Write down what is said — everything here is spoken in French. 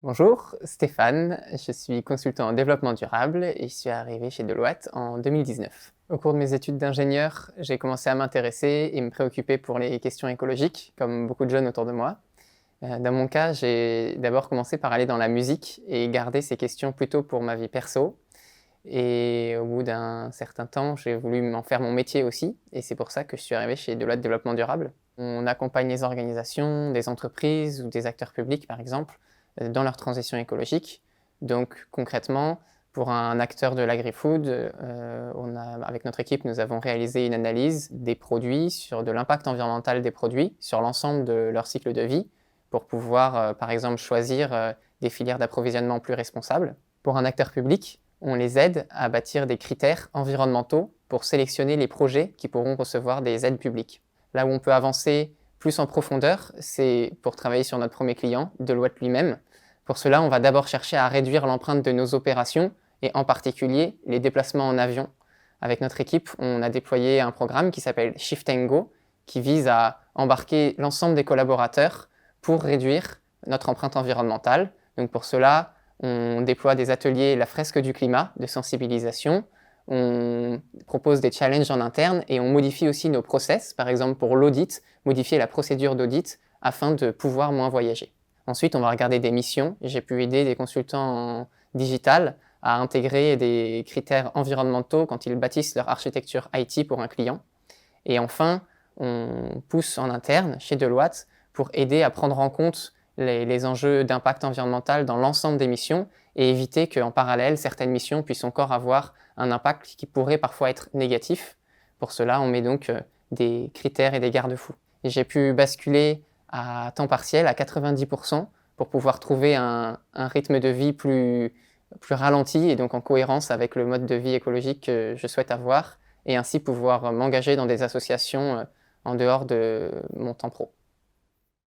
Bonjour, Stéphane, je suis consultant en développement durable et je suis arrivé chez Deloitte en 2019. Au cours de mes études d'ingénieur, j'ai commencé à m'intéresser et me préoccuper pour les questions écologiques, comme beaucoup de jeunes autour de moi. Dans mon cas, j'ai d'abord commencé par aller dans la musique et garder ces questions plutôt pour ma vie perso. Et au bout d'un certain temps, j'ai voulu m'en faire mon métier aussi, et c'est pour ça que je suis arrivé chez Deloitte Développement Durable. On accompagne les organisations, des entreprises ou des acteurs publics, par exemple, dans leur transition écologique. Donc concrètement, pour un acteur de l'agri-food, avec notre équipe, nous avons réalisé une analyse des produits, sur de l'impact environnemental des produits, sur l'ensemble de leur cycle de vie, pour pouvoir, par exemple, choisir des filières d'approvisionnement plus responsables. Pour un acteur public, on les aide à bâtir des critères environnementaux pour sélectionner les projets qui pourront recevoir des aides publiques. Là où on peut avancer plus en profondeur, c'est pour travailler sur notre premier client, Deloitte lui-même. Pour cela, on va d'abord chercher à réduire l'empreinte de nos opérations et en particulier les déplacements en avion. Avec notre équipe, on a déployé un programme qui s'appelle Shift & Go, qui vise à embarquer l'ensemble des collaborateurs pour réduire notre empreinte environnementale. Donc pour cela, on déploie des ateliers La fresque du climat de sensibilisation. On propose des challenges en interne et on modifie aussi nos process, par exemple pour l'audit, modifier la procédure d'audit afin de pouvoir moins voyager. Ensuite, on va regarder des missions. J'ai pu aider des consultants en digital à intégrer des critères environnementaux quand ils bâtissent leur architecture IT pour un client. Et enfin, on pousse en interne chez Deloitte pour aider à prendre en compte les enjeux d'impact environnemental dans l'ensemble des missions et éviter qu'en parallèle, certaines missions puissent encore avoir un impact qui pourrait parfois être négatif. Pour cela, on met donc des critères et des garde-fous. Et j'ai pu basculer à temps partiel à 90% pour pouvoir trouver un rythme de vie plus ralenti et donc en cohérence avec le mode de vie écologique que je souhaite avoir et ainsi pouvoir m'engager dans des associations en dehors de mon temps pro.